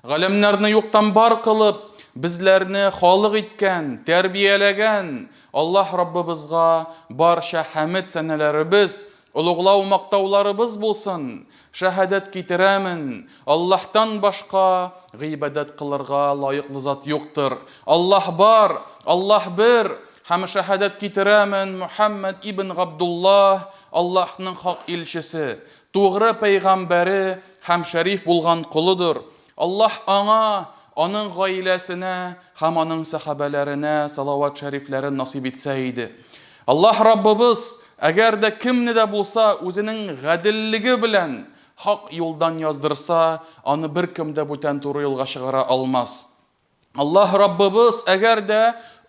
галимнәрне юктан бар кылып, безләрне халык иткән, тәрбияләгән Аллаһ Раббыбызга барча хәмд сәнәләребез, улуглау мактауларыбыз булсын. Шәһадәт китерәмен, Аллаһтан башка гыйбадәт кылырга лаеклы зат юктыр. Аллаһ бар, Аллаһ бер. Һәм шәһадәт китерәмен, Мухаммад ибн Габдуллаһ Аллаһның хак илчесе, тугры пәйгамбәре һәм шәриф булган кулыдыр. Аллаһ аңа, аның гаиләсенә һәм аның сахабәләренә салават шәрифләрен насип итсә иде. Аллаһ Раббыбыз әгәр дә кемне дә булса үзенең гаделлеге белән хак юлдан яздырса, аны беркем дә бүтән туры юлга чыгара алмас. Аллаһ Раббыбыз әгәр дә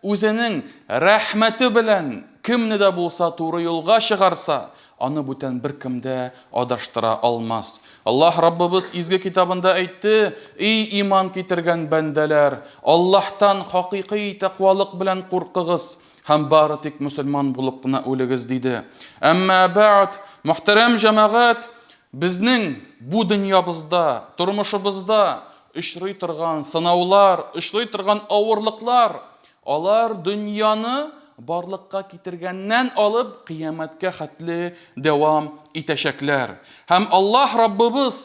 үзенең рәхмәте белән кемне дә булса туры юлга чыгарса, аны бүтән беркем дә адаштыра алмас. Аллаһ Раббыбыз изге китабында әйтте: "Эй иман китергән бәндәләр, Аллаһтан хакыйкый тәкъвалык белән куркыгыз һәм бары тик мөселман булып кына үлегез" диде. Әмма бәъд, мөхтәрәм җәмәгать, безнең бу дөньябызда, тормышыбызда очрый торган сынаулар, очрый торган авырлыклар, алар дөньяны барлыкка китергәннән алып кыямәткә хәтле дәвам итәчәкләр. Һәм Аллаһ Раббыбыз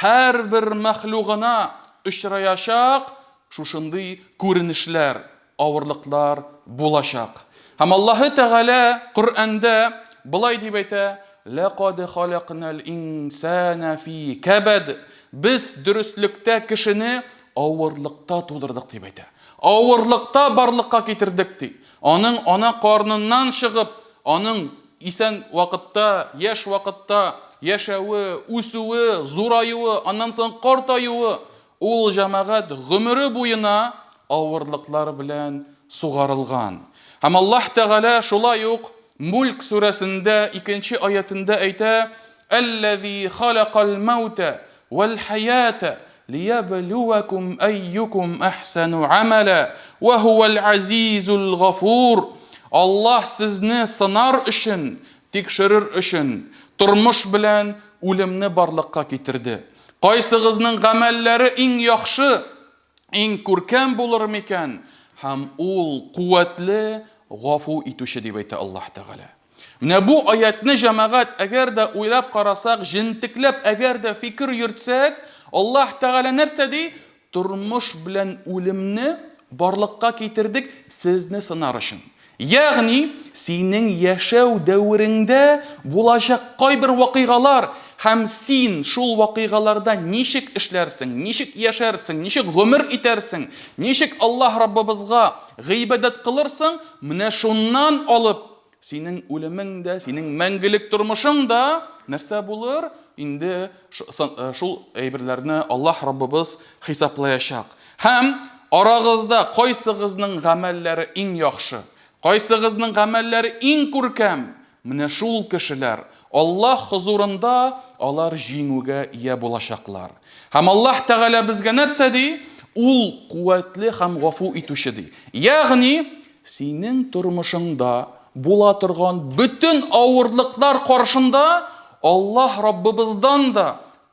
һәрбер мәхлугына очраячак шушындый күренешләр, авырлыклар булачак. Һәм Аллаһы Тәгалә Коръәндә былай дип әйтә: "Лaqad халaqнал инсана фи кабад". Без дөрестлектә кешене авырлыкта тудырдык дип әйтә. Авырлыкта барлыкка китердек ди. Аның ана карныннан чыгып, аның исән вакытта, яшь вакытта яшәве, үсүе, зураюы, аннан соң картаюы, ул җәмәгать гомере буена авырлыклар белән сугарылган. Һәм Аллаһ Тәгалә шулай ук Мульк сүрәсендә 2-нче аятында әйтә: "Аллази халaqal маута вал хаята лияблуакум айюкум ахсану амала ва хувал азизул гафур". Аллаһ сезне сынар өчен, тикшерер өчен тормыш белән үлемне барлыкка китерде. Кайсыгызның гамәлләре иң яхшы, иң күркәм булыр микән? Һәм ул куәтле, гафу итүче дип әйтә Аллаһ Тәгалә. Менә бу аятны җәмәгать әгәр дә уйлап карасак, җентекләп әгәр дә фикер йөртсәк, Аллаһ Тәгалә нәрсә ди? Тормыш белән үлемне барлыкка китердек сезне сынар өчен. Ягъни, синең яшәү дәвреңдә булачак кайбер вакыйгалар һәм син шул вакыйгаларда ничек эшләрсең, ничек яшәрсең, ничек гомер итәрсең, ничек Аллаһ Раббыбызга гыйбадәт кылырсың, менә шуннан алып синең үлемең дә, синең мәңгелек тормышың да нәрсә булыр? Инде шул әйберләрне Аллаһ Раббыбыз хисаплаячак. Һәм арагызда кайсыгызның гамәлләре иң яхшы, кайсыгызның гамәлләре иң күркәм, менә шул кешеләр Аллаһ хузурында алар җиңүгә ия булачаклар. Һәм Аллаһ Тәгалә безгә нәрсә ди? Ул куәтле һәм гафу итүче ди. Ягъни, синең тормышыңда була торган бүтән авырлыклар каршында Аллаһ Раббыбыздан да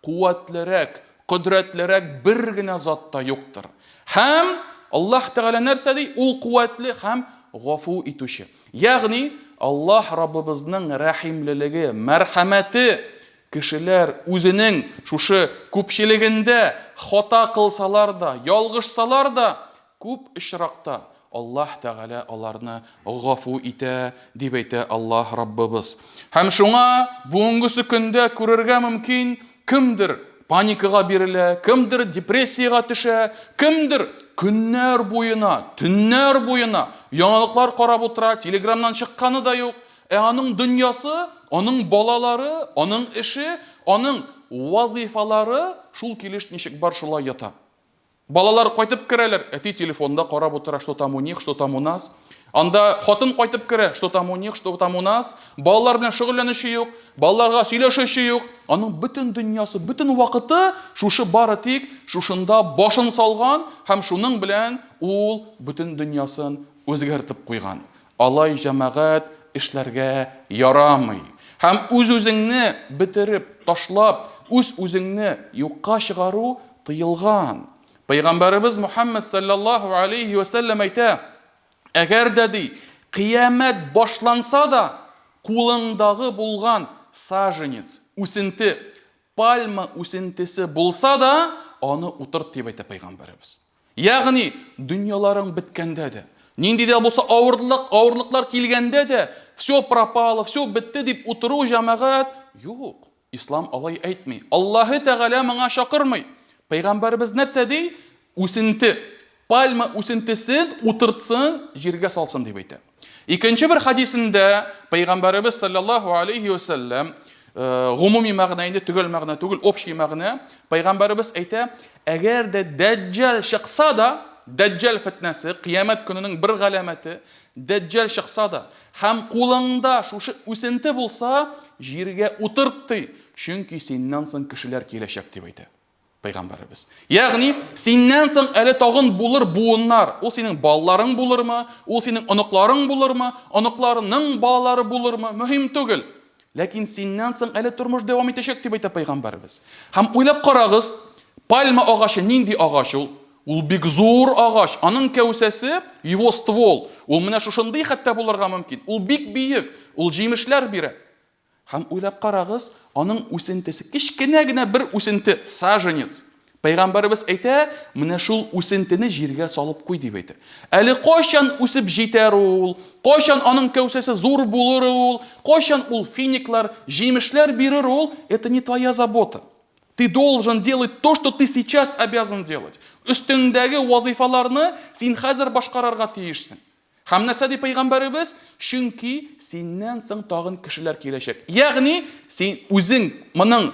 куәтлерәк, кодрәтлерәк бер генә зат та юктыр. Һәм Аллаһ Тәгалә нәрсә ди? Ул куәтле һәм гафу итүче. Ягъни, Аллаһ Раббыбызның рәхимлелеге, мәрхәмәте кешеләр үзенең шушы күпчелегендә хата кылсалар да, ялгышсалар да, күп очракта Аллаһ Тәгалә аларны гафу итә дип әйтә Аллаһ Раббыбыз. Һәм шуңа бүгенге көндә күрергә мөмкин, кемдер паникага бирелә, кемдер депрессиягә төшә, кемдер көннәр буена, төннәр буена яңалыклар карап утыра, телеграмнан чыкканы да юк. Аның дөньясы, аның балалары, аның эше, аның вазифалары шул килеш ничек бар шулай ята. Балалар кайтып керәләр, әти телефонда карап утыра, что там у них, что там у нас. Анда хатын кайтып керә, что там у них, что там у нас. Балалар белән шөгыльләнүче юк, балаларга сөйләшүче юк. Аның бөтен дөньясы, бөтен вакыты шушы бары тик шушында башын салган һәм шуның белән ул бөтен дөньясын үзгәртеп куйган. Алай җәмәгать эшләргә ярамый. Һәм үз-үзеңне битереп, ташлап, үз-үзеңне юкка чыгару тыелган. Пәйғамбарыбыз Мухаммад саллаллаху алейхи ва саллям әйтә: "Әгәр дә ди, қиямәт башланса да, кулыңдағы булган саженец, үсенте, пальма үсентесе булса да, аны утырт" дип әйтә Пәйғамбарыбыз. Ягъни, дөньяларың биткәндә дә, нинди дә булса авырлыклар килгәндә дә, все пропало, все бетте дип утыру җәмәгать юк. Ислам алай әйтми. Аллаһы Тәгалә моңа шакырмый. Пәйғамбарыбыз нәрсә ди? Үсенте, пальма үсентесен утыртсын, җиргә салсын дип әйтә. Икенче бер хадисендә Пәйғамбарыбыз саллаллаху алейхи ва саллям, гомуми мәгънә инде, төгәл мәгънә түгел, общий мәгънә, Пәйғамбарыбыз әйтә: "Әгәр дә Дәҗҗал чыкса да, Дәҗҗал фитнәсе, кыямәт көненең бер галәмәте, Дәҗҗал чыкса да, һәм кулыңда шушы үсенте булса, җиргә утырт, чөнки синнән соң кешеләр киләчәк" дип әйтә Пәйғамбарыбыз. Ягъни, синнән соң әле тагын булыр буыннар. Ул синең балаларың булырмы? Ул синең оныкларың булырмы? Оныкларының балалары булырмы? Мөһим түгел. Ләкин синнән соң әле тормыш дәвам итәчәк дип әйтә Пәйғамбарыбыз. Һәм уйлап карагыз, пальма агачы нинди агач ул? Ул бик зур агач. Аның кәүсәсе, его ствол. Ул менә шушындый хәтта булырга мөмкин. Ул бик биек. Ул җимешләр бирә. Һәм уйлап карагыз, аның үсентесе, кичкенә генә бер үсенте, саженец. Пәйғамбарыбыз әйтә, менә шул үсентене җиргә салып куй дип әйтә. Әле кайчан үсеп җитәр ул, кайчан аның кәүсәсе зур булыр ул, кайчан ул финиклар, җимешләр бирер ул, это не твоя забота. Ты должен делать то, что ты сейчас обязан делать. Өстендәге вазифаларны син хәзер башкарырга тиешсең. Һәм нәрсә ди Пәйғамбарыбыз? Чөнки синнән соң тагын кешеләр киләчәк. Ягъни, син үзең моның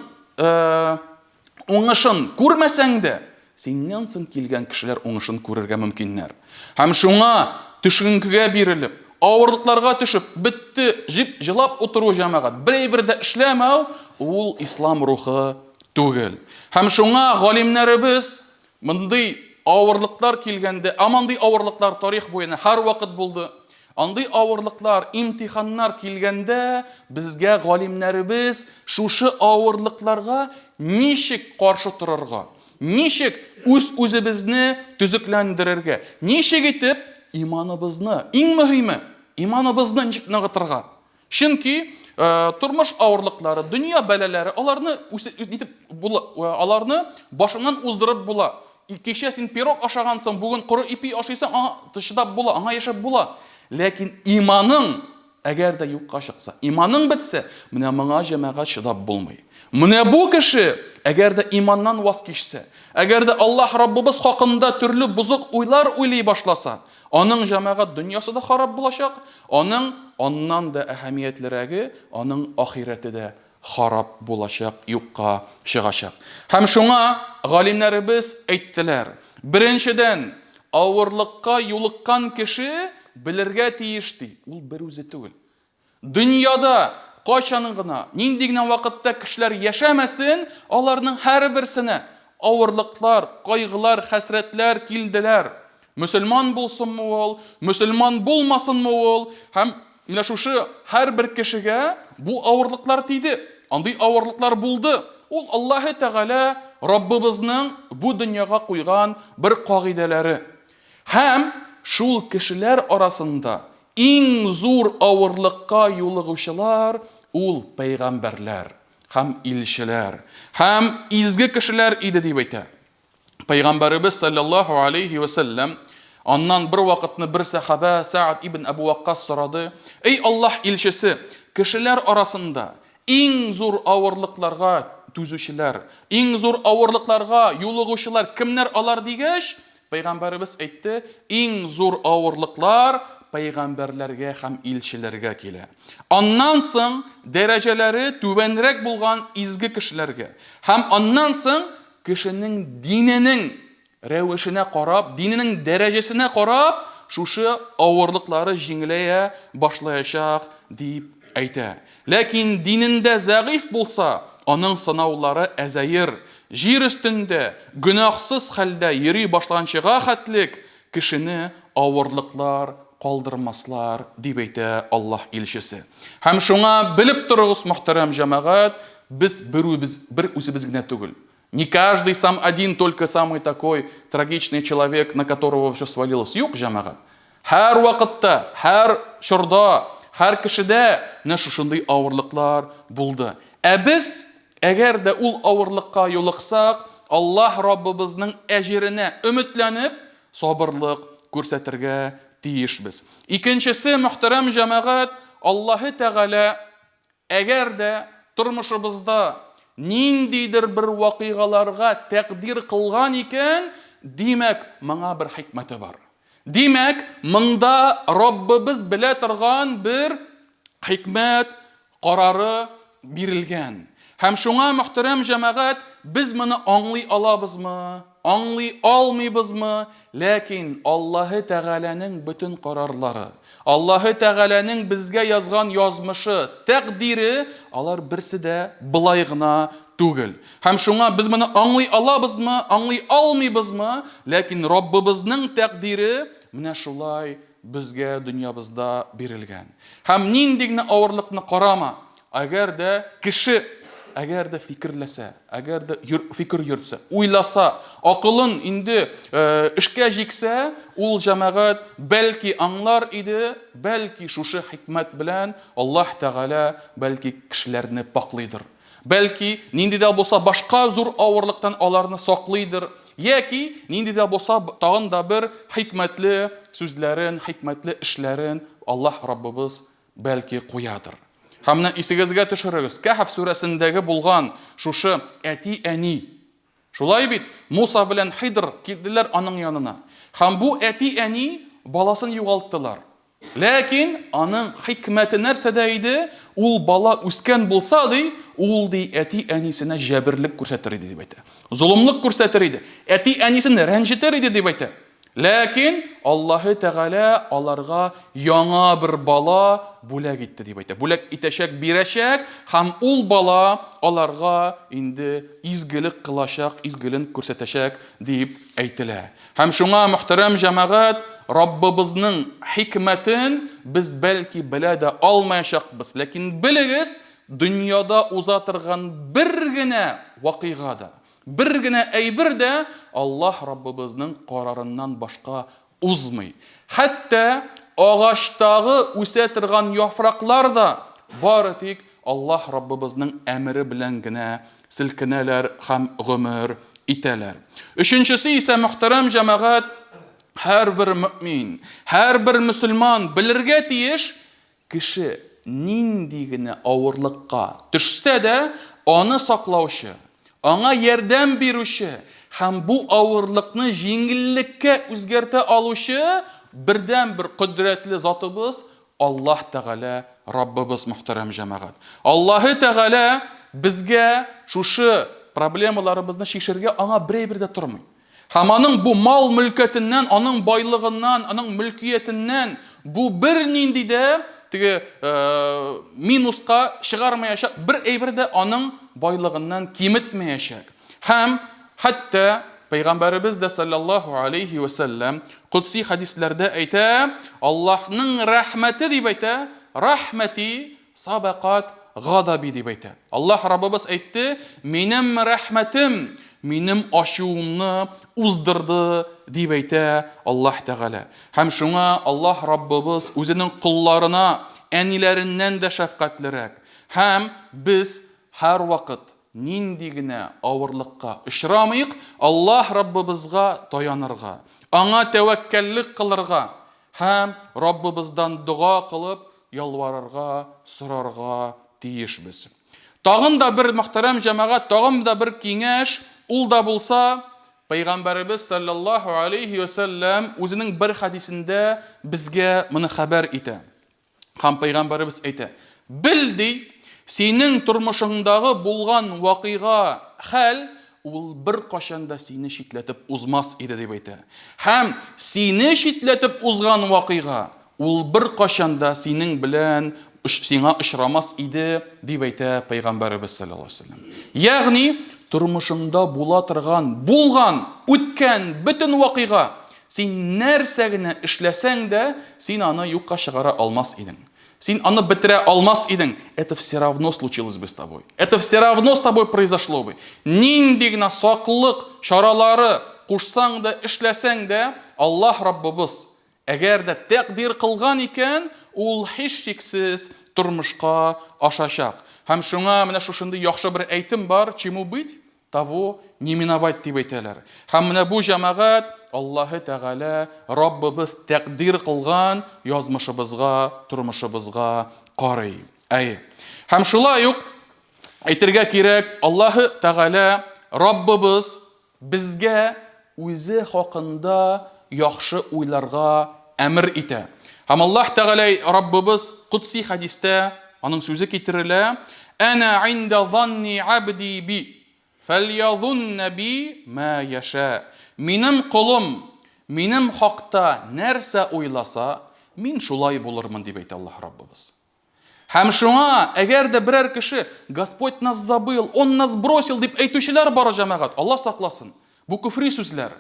уңышын күрмәсәң дә, синнән соң килгән кешеләр уңышын күрергә мөмкиннәр. Һәм шуңа төшенкегә бирелеп, авырлыкларга төшеп, битте, җип җылап утыру җәмәгать, берәйбер дә эшләмәү, ул ислам рухы түгел. Һәм шуңа галимнәребез мондый авырлыклар килгәндә, амандый авырлыклар тарих буена һәр вакыт булды. Андый авырлыклар, имтиханнар килгәндә, безгә галимнәребез шушы авырлыкларга ничек каршы торырга, ничек үзебезне төзекләндерергә, ничек итеп иманыбызны, иң мөһиме, иманыбызны ничек ныгытырга. Чөнки тормыш авырлыклары, дөнья бәлаләре, аларны башыннан уздырып була. Кичә син пирог ашагансың, бүген куры ипи ашыйсың, чыдап була, аңа яшәп була. Ләкин иманың әгәр дә юкка чыкса, иманың бетсә, менә моңа җәмәгать чыдап булмый. Менә бу кеше әгәр дә иманнан ваз кичсә, әгәр дә Аллаһ Раббыбыз хакында төрле бузык уйлар уйлый башласа, аның җәмәгать дөньясы да харап булачак, аның аннан да әһәмиятлерәге, аның ахирәте дә харап булачак, юкка чыгачак. Һәм шуңа галимнәребез әйттеләр: беренчедән, авырлыкка юлыккан кеше белергә тиеш ди, ул бер үзе түгел. Дөньяда кайчан гына, нинди генә вакытта кешеләр яшәмәсен, аларның һәрберсенә авырлыклар, кайгылар, хәсрәтләр килделәр. Мөселман булсынмы ул, мөселман булмасынмы ул, һәм менә шушы һәрбер кешегә бу авырлыклар тиде. Андый авырлыклар булды. Ул Аллаһы Тәгалә Раббыбызның бу дөньяга куйган бер кагыйдәләре. Һәм шул кешеләр арасында иң зур авырлыкка юлыгучылар ул пәйгамбәрләр һәм илчеләр һәм изге кешеләр иде дип әйтә. Пәйгамбәрбез саллаллаху алейхи ва саллям аннан бер вакытны бер сахаба Саад ибн Абу Ваккас сорады: "Эй Аллаһ илчесе, кешеләр арасында иң зур авырлыкларга түзүчеләр, иң зур авырлыкларга юлыгучылар кемнәр алар?" дигәч, Пәйгамбәрбез әйтте: "Иң зур авырлыклар пәйгамбәрләргә һәм илчеләргә килә. Аннан соң дәрәҗәләре түбәнрәк булган изге кешеләргә. Һәм аннан соң кешенең диненең рәвешенә карап, диненең дәрәҗәсенә карап, шушы авырлыклары җиңеләя башлаячак" дип әйтә. Ләкин динендә зәгыйф булса, аның сынаулары әзәйер. Җир өстендә гөнаһсыз хәлдә йөри башлаганчыга хәтлек кешене авырлыклар калдырмаслар дип әйтә Аллаһ илчесе. Һәм шуңа белеп торыгыз, мөхтәрәм җәмәгать, без бер үзебез генә түгел. Не каждый сам один, только самый такой трагичный человек, на которого все свалилось. Юк, жамагат. Һәр вакытта, һәр чорда, һәр кешедә менә шушындый авырлыклар булды. Без, әгәр дә ул авырлыкка юлыксак, Аллаһ Раббыбызның әҗеренә өметләнеп, сабырлык күрсәтергә тиешбез. Икенчесе, мөхтәрәм җәмәгать, Аллаһы Тәгалә әгәр дә тормышыбызда ниндидер бер вакыйгаларга тәкъдир кылган икән, димәк, моңа бер хикмәте бар. Димәк, монда Раббыбыз белә торган бер хикмәт карары бирелгән. Һәм шуңа, мөхтәрәм җәмәгать, без моны аңлый алабызмы, аңлый алмыйбызмы? Ләкин Аллаһы Тәгаләнең бөтен карарлары, Аллаһы Тәгаләнең безгә язган язмышы, тәкъдире, алар берсе дә былай гына түгел. Һәм шуңа без моны аңлый алабызмы, аңлый алмыйбызмы? Ләкин Раббыбызның тәкъдире менә шулай безгә дөньябызда бирелгән. Һәм нинди генә авырлыкны карама, әгәр дә кеше әгәр дә фикерләсә, әгәр дә фикер йөртсә, уйласа, акылын инде эшкә җиксә, ул җәмәгать бәлки аңлар иде, бәлки шушы хикмәт белән Аллаһ Тәгалә бәлки кешеләрне паклыйдыр. Бәлки нинди дә булса башка зур авырлыктан аларны саклыйдыр, яки нинди дә булса тагын да бер хикмәтле сүзләрен, хикмәтле эшләрен Аллаһ Раббыбыз бәлки куядыр. Һәм менә исегезгә төшерегез. Кәһф сүрәсендәге булган шушы әти-әни. Шулай бит, Муса белән Хидр килделәр аның янына. Һәм бу әти-әни баласын югалттылар. Ләкин аның хикмәте нәрсәдә иде? Ул бала үскән булса ди, ул ди әти-әнисенә җәберлек күрсәтер иде дип әйтә. Зулымлык күрсәтер иде. Әти-әнисен рәнҗетер иде дип әйтә. Ләкин Аллаһы Тәгалә аларга яңа бер бала бүләк итте дип әйтә. Бүләк итәчәк, бирәчәк, һәм ул бала аларга инде изгелек кылачак, изгелен күрсәтәчәк дип әйтелә. Һәм шуңа, мөхтәрәм җәмәгать, Раббыбызның хикмәтен без бәлки белә дә алмаячакбыз. Ләкин белегез, дөньяда уза торган бер генә вакыйгада, бер генә әйбер дә Аллаһ Раббыбызның карарыннан башка узмый. Хәтта агачларда үсә торган яфраклар да бары тик Аллаһ Раббыбызның әмере белән генә селкенәләр һәм гомер итәләр. Өченчесе исә, мөхтәрәм җәмәгать, һәр бер мөмин, һәр бер мөселман белергә тиеш, кеше нинди генә авырлыкка төшсә дә, аны саклаучы, аңа ярдәм бирүче һәм бу авырлыкны җиңеллеккә үзгәртә алучы бердән бер кодрәтле затыбыз Аллаһ Тәгалә, Раббыбыз, мөхтәрәм җәмәгать. Аллаһы Тәгалә безгә шушы проблемаларыбызны шишергә аңа берәйбер дә тормый. Һәм аның бу мал мөлкәтеннән, аның байлыгыннан, аның мөлкиятеннән бу бер нинди дә минуска чыгармаячак, бер әйбер дә аның байлыгыннан киметмәячәк. Һәм хәтта Пәйгамбәребез дә саллаллаһу алейхи ва саллям кудси хадисләрдә әйтә, Аллаһның рәхмәте дип әйтә, рәхмәти сабақат гадаби дип әйтә. Аллаһ Раббыбыз әйтте, минем рәхмәтем минем ачуымны уздырды дип әйтә Аллаһ Тәгалә. Һәм шуңа Аллаһ Раббыбыз үзенең кулларына әниләреннән дә шәфкатьлерәк. Һәм без һәр вакыт нинди генә авырлыкка очрамыйк, Аллаһ Раббыбызга таянырга, аңа тәвәккәллек кылырга һәм Раббыбыздан дуга кылып ялварырга, сорарга тиешбез. Тагын да бер, мөхтәрәм җәмәгать, тагын да бер киңәш, ул да булса, Пәйгамбәребез саллаллаһу алейхи ва саллям үзенең бер хадисендә безгә моны хәбәр итә. Һәм Пәйгамбәребез әйтә: "Бил синең тормышыңдагы булган вакыйга, хәл ул бер кашанда сине шитләтеп узмас иде" дип әйтә. Һәм сине шитләтеп узган вакыйга ул бер кашанда синең белән сиңа очрамас иде дип әйтә Пәйгамбәребез саллаллаһу алейхи ва саллям. Ягъни тормышыңда була торган, булган, үткән бөтен вакыйга син нәрсә генә эшләсәң дә, син аны юкка чыгара алмас идең. Син аны бетерә алмас идең. Это все равно случилось бы с тобой. Это все равно с тобой произошло бы. Нинди генә саклык чаралары кушсаң да, эшләсәң дә, Аллаһ Раббыбыз әгәр дә тәкъдир кылган икән, ул һичшиксез тормышка ашачак. Һәм шуңа менә шушындай яхшы бер әйтем бар, чему быть, того не миновать дип әйтәләр. Һәм менә бу җәмәгать Аллаһы Тәгалә Раббыбыз тәкъдир кылган язмышыбызга, тормышыбызга карый. Һәм шулай ук әйтергә кирәк, Аллаһы Тәгалә Раббыбыз безгә үзе хакында яхшы уйларга әмер итә. Һәм Аллаһ Тәгалә Раббыбыз Кудси хадистә аның сүзе китерелә: "Ана инда занни абди би, фальязунна би ма яша." Минем кулым, минем хакта нәрсә уйласа, мин шулай булырмын дип әйтә Аллаһ Раббыбыз. Һәм шуңа, әгәр дә берәр кеше Господь нас забыл, он нас бросил дип әйтүчеләр бар җәмәгать, Аллаһ сакласын. Бу күфри сүзләр.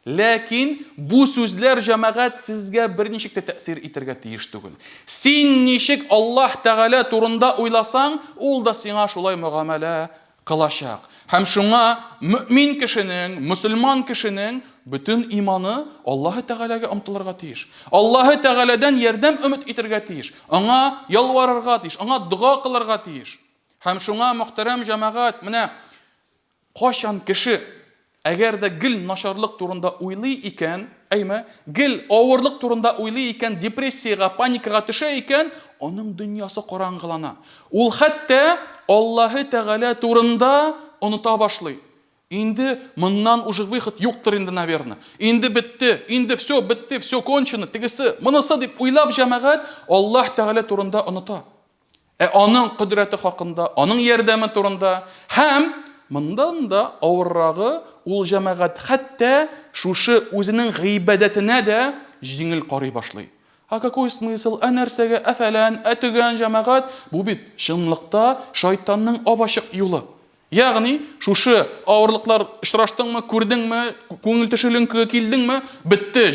Ләкин бу сүзләр җәмәгать сезгә берничек тә тәэсир итәргә тиеш түгел. Син ничек Аллаһ Тәгалә турында уйласаң, ул да сиңа шулай мөгамәлә кылачак. Һәм шуңа мөмин кешенең, мусульман кешенең бөтен иманы Аллаһы Тәгаләгә омтылырга тиеш. Аллаһы Тәгаләдән ярдәм өмет итәргә тиеш. Аңа ялварырга тиеш, аңа дуа кылырга тиеш. Һәм шуңа мөхтәрәм җәмәгать, менә кашан кеше әгәр дә гел начарлык турында уйлый икән, гел авырлык турында уйлый икән, депрессиягә, паникага төшә икән, аның дөньясы караңгылана. Ул хәтта Аллаһы Тәгалә турында оныта башлый. Инде моннан уже выход юктыр инде, наверное. Инде бетте, инде все бетте, все кончено, тегесе, монысы дип уйлап җәмәгать Аллаһ Тәгалә турында оныта. Аның кудрәте хакында, аның ярдәме турында һәм мондан да авыррагы ул җәмәгать хәтта шушы үзенең гыйбадәтенә дә җиңел карый башлый. Какой смысл? Нәрсәгә әфәлән, әтүгән җәмәгать? Бу бит чынлыкта шайтанның абачык юлы. Ягъни шушы авырлыклар очраштыңмы, күрдеңме, күңел төшеленкегә килдеңме, бетте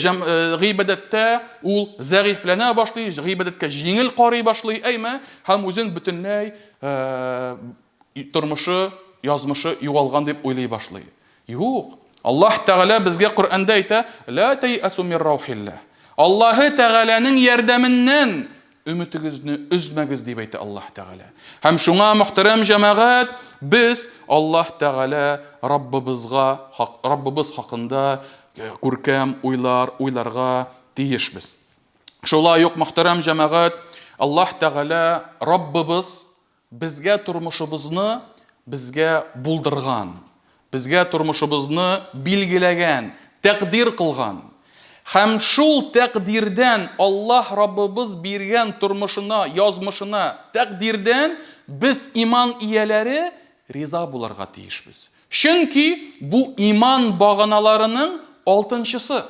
гыйбадәттә ул зәгыйфләнә башлый, гыйбадәткә җиңел карый башлый, һәм үзен бөтенләй тормышы, язмышы югалган дип уйлый башлый. Юк. Аллаһ Тәгалә безгә Коръәндә әйтә: "Ла тайасу мин раухилләh." Аллаһы Тәгаләнең ярдәменнән өмитегезне үзмәгез дип әйтә Аллаһ Тәгалә. Һәм шуңа мөхтәрәм җәмәгать, без Аллаһ Тәгалә Раббыбыз хакында күркәм уйларга тиешбез. Шулай ук мөхтәрәм җәмәгать, Аллаһ Тәгалә Раббыбыз безгә тормышыбызны безгә булдырган, безгә тормышыбызны билгеләгән, тәкъдир кылган. Һәм шул тәкъдирдән Аллаһ Раббыбыз биргән тормышына, язмышына, тәкъдирдән без иман ияләре риза булырга тиешбез. Чөнки бу иман баганаларының алтынчысы.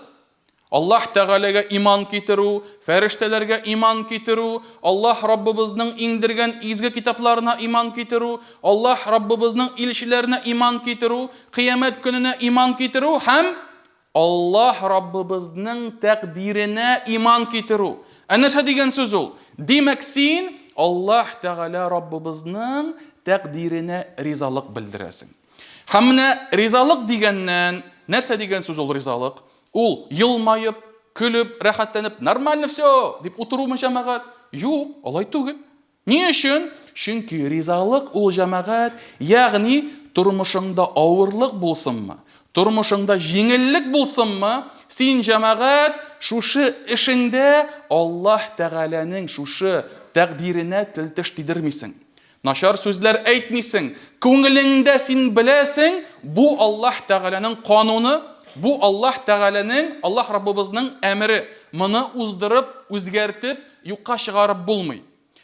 Аллаһ Тәгаләгә иман китерү, фәрештәләргә иман китерү, Аллаһ Раббыбызның иңдергән изге китапларына иман китерү, Аллаһ Раббыбызның илчеләренә иман китерү, кыямәт көненә иман китерү һәм Аллаһ Раббыбызның тәкъдиренә иман китерү. Нәрсә дигән сүз ул? Димәк, син Аллаһ Тәгалә Раббыбызның тәкъдиренә ризалык белдерәсең. Һәм менә ризалык дигәннән, нәрсә дигән сүз ул ризалык? Ул елмайып, көлеп, рәхәтләнеп, нормально все дип утырумы җәмәгать? Юк, алай түгел. Ни өчен? Чөнки ризалык ул җәмәгать, ягъни тормышыңда авырлык булсынмы, тормышыңда җиңеллек булсынмы, син җәмәгать шушы эшеңдә Аллаһ Тәгаләнең шушы тәкъдиренә телтеш тидермисең. Начар сүзләр әйтмисең. Күңелеңдә син беләсең, бу Аллаһ Тәгаләнең кануны, бу Аллаһ Тәгаләнең, Аллаһ Раббыбызның әмере. Моны уздырып, үзгәртеп, юкка чыгарып булмый.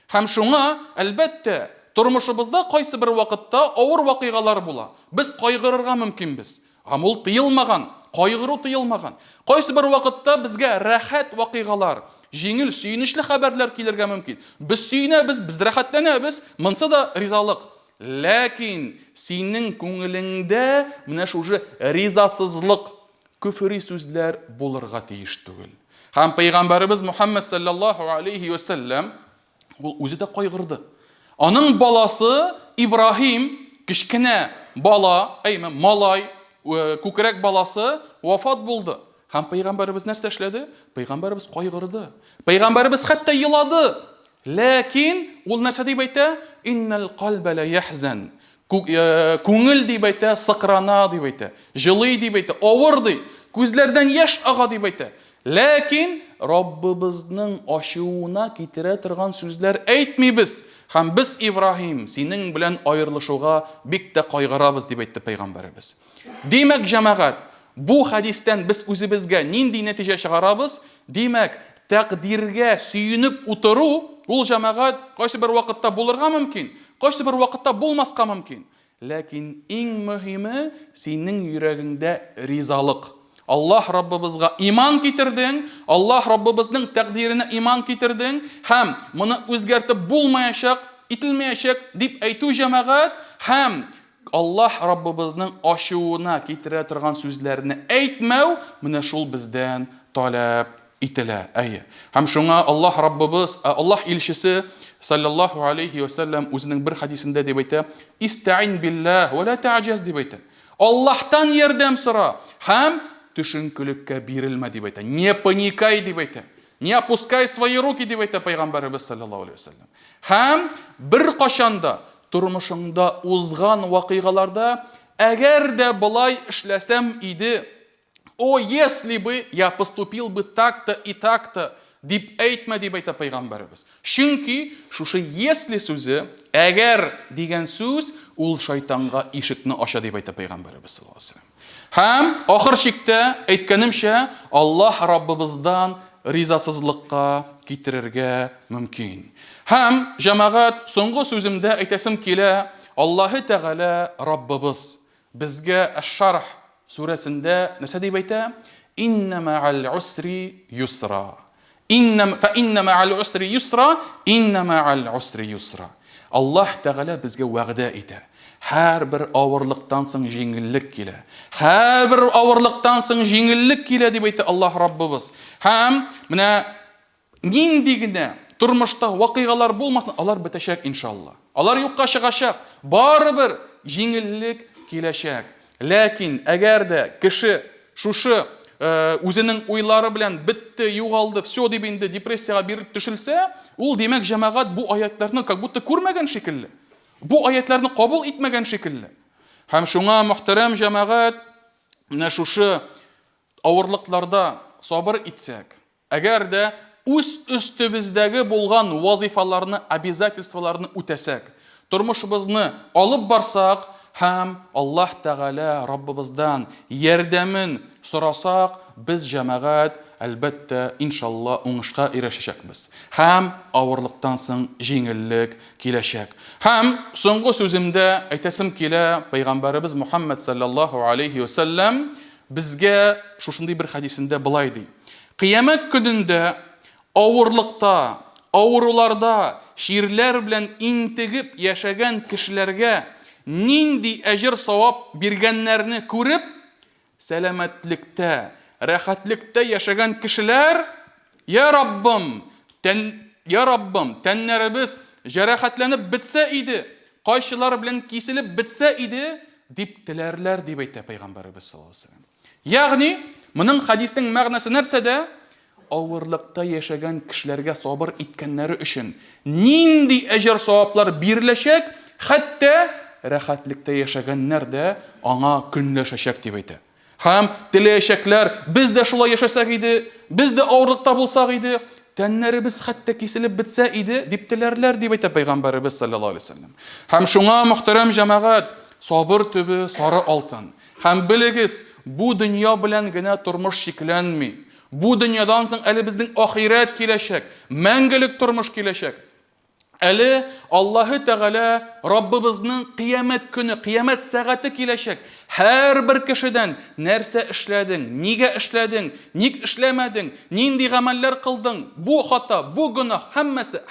Һәм шуңа, әлбәттә, тормышыбызда кайсы бер вакытта авыр вакыйгалар була. Без кайгырырга мөмкинбез. Һәм ул тыелмаган, кайгыру тыелмаган. Кайсы бер вакытта безгә рәхәт вакыйгалар, җиңел, сөенечле хәбәрләр килергә мөмкин. Без сөенәбез, без рәхәтләнәбез, монсы да ризалык. Ләкин синең күңелеңдә менә шушы ризасызлык, күфри сүзләр булырга тиеш түгел. Һәм Пәйгамбәрбез Мухаммад саллаллаһу алейхи ва саллям Ул үзе дә кайгырды. Аның баласы Ибраһим, кечкенә бала, малай, күкрәк баласы вафат булды. Һәм пәйгамбәрбез нәрсә эшләде? Пәйгамбәрбез кайгырды. Пәйгамбәрбез хәтта елады. Ләкин ул нәрсә дип әйтә? Иннал калба ла яхзан. Күңел дип әйтә, сыкрана дип әйтә, җылый дип әйтә, авыр ди, күзләрдән яшь ага дип әйтә. Ләкин Раббыбызның ачуына китерә торган сүзләр әйтмибез. Һәм без Ибраһим, синең белән аерылышуга бик тә кайгырабыз дип әйтте пәйгамбәрбез. Димәк, җәмәгать, бу хадистән без үзебезгә нинди нәтиҗә чыгарабыз? Димәк, тәкъдиргә сөенеп утыру, ул җәмәгать кайсы бер вакытта булырга мөмкин, кайсы бер вакытта булмаска мөмкин. Ләкин иң мөһиме синең йөрәгеңдә ризалык. Аллаһ Раббыбызга иман китердең, Аллаһ Раббыбызның тәкъдиренә иман китердең һәм моны үзгәртеп булмаячак, ителмәячәк дип әйтү җәмәгать һәм Аллаһ Раббыбызның ачуына китерә торган сүзләрне әйтмәү менә шул бездән таләп ителә. Һәм шуңа Аллаһ Раббыбыз, Аллаһ илчесе саллаллаһу алейхи ва саллям үзенең бер хадисендә дип әйтә: "Истаин биллаһ ва ла та'җаз" дип әйтә. Аллаһтан ярдәм сора һәм төшенкелеккә бирелмә дип әйтә. Не паникай дип әйтә. Не опускай свои руки дип әйтә пәйгамбәрбез саллаллаһу алейхи ва саллям. Һәм бер кашанда тормышыңда узган вакыйгаларда әгәр дә былай эшләсәм иде, о, если бы я поступил бы так-то и так-то дип әйтмә дип әйтә пәйгамбәрбез. Чөнки шушы если сүзе, әгәр дигән сүз, ул шайтанга ишекне ача дип әйтә пәйгамбәрбез саллаллаһу алейхи ва саллям. Һәм ахыр чиктә әйткәнемчә, Аллаһ Раббыбыздан ризасызлыкка китерергә мөмкин. Һәм җәмәгать, соңгы сүземдә әйтәсем килә, Аллаһы Тәгалә Раббыбыз безгә Аш-Шарх сүрәсендә нәрсә дип әйтә? Инна ма'ал усри юсра. Фа инна ма'ал усри юсра, инна ма'ал усри юсра. Аллаһ Тәгалә безгә вәгъдә итә. Һәр бер авырлыктан соң җиңеллек килә. Һәр бер авырлыктан соң җиңеллек килә дип әйтә Аллаһ Раббыбыз. Һәм менә нинди генә тормышта вакыйгалар булмасын, алар бетәчәк иншалла. Алар юкка чыгачак, барыбер җиңеллек киләчәк. Ләкин әгәр дә кеше шушы үзенең уйлары белән бетте, югалды, все дип инде депрессияга биреп төшелсә, ул димәк җәмәгать бу аятларны как будто күрмәгән шикелле. Бу аятларны кабул итмәгән шикелле. Һәм шуңа мөхтәрәм җәмәгать, менә шушы авырлыкларда сабыр итсәк, әгәр дә үз өстебездәге булган вазифаларны, обязательстволарны үтәсәк, тормышыбызны алып барсак һәм Аллаһ Тәгалә Раббыбыздан ярдәмен сорасак, без җәмәгать әлбәттә иншалла уңышка ирешәчәкбез. Һәм авырлыктан соң җиңеллек киләчәк. Һәм соңгы сүземдә әйтәсем килә, пәйгамбәрбез Мухаммад саллаллаһу алейхи ва саллям безгә шушындый бер хадисендә былай ди: Кыямәт көнендә авырлыкта, авыруларда ширләр белән интегеп яшәгән кешеләргә нинди әҗер савап биргәннәрне күреп, сәламәтлектә, рәхәтлектә яшәгән кешеләр: "Я Раббым, тәннәребез җәрәхәтләнеп бетсә иде, кайшылар белән киселеп бетсә иде" дип теләрләр дип әйтә пәйгамбәрбез саллаллаһу алейхи ва саллям. Ягъни, моның хадисның мәгънәсе нәрсәдә? Авырлыкта яшәгән кешеләргә сабыр иткәннәре өчен нинди әҗер саваплар биреләчәк, хәтта рәхәтлектә яшәгәннәр дә аңа көнләшәчәк дип әйтә. Һәм теләячәкләр: "Без дә шулай яшәсәк иде, без дә авырлыкта булсак иде, тәннәребез хәтта киселеп бетсә иде" дип теләрләр дип әйтә пәйгамбәрбез саллаллаһу алейхи ва саллям. Һәм шуңа мөхтәрәм җәмәгать, сабыр төбе сары алтын. Һәм белегез, бу дөнья белән генә тормыш шикләнми. Бу дөньядан соң әле безнең ахирәт киләчәк, мәңгелек тормыш киләчәк. Әле Аллаһы Тәгалә Раббыбызның кыямәт көне, кыямәт сәгате киләчәк. Һәр бер кешедән нәрсә эшләдең, нигә эшләдең, ник эшләмәдең, нинди гамәлләр кылдың, бу хата, бу гөнаһ,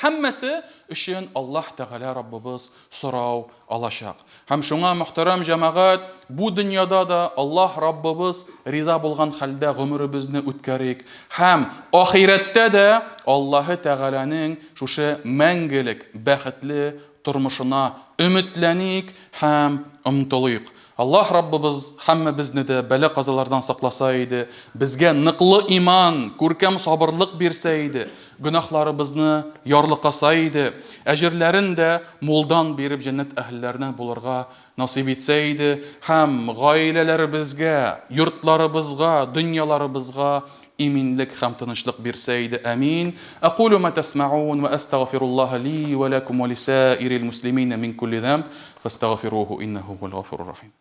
һәммәсе өчен Аллаһ Тәгалә Раббыбыз сорау алачак. Һәм шуңа мөхтәрәм җәмәгать, бу дөньяда да Аллаһ Раббыбыз риза булган хәлдә гомеребезне үткәрик. Һәм ахирәттә дә Аллаһы Тәгаләнең шушы мәңгелек бәхетле тормышына өметләник һәм омтылыйк. Аллаһ Раббыбыз һәммәбезне дә бәла казалардан сакласа иде, безгә ныклы иман, күркәм сабырлык бирсә иде, гөнаһларыбызны ярлыкаса иде, әҗерләрен дә мулдан биреп җәннәт әһелләреннән булырга насыйп итсә иде, һәм гаиләләребезгә, йортларыбызга, дөньяларыбызга иминлек һәм тынычлык бирсә иде. Амин. Aqulu ma tasma'un wa astaghfirullaha li wa lakum wa lisa'iril muslimina min kulli dhanb fastaghfiruhu innahu huwal ghafurur rahim.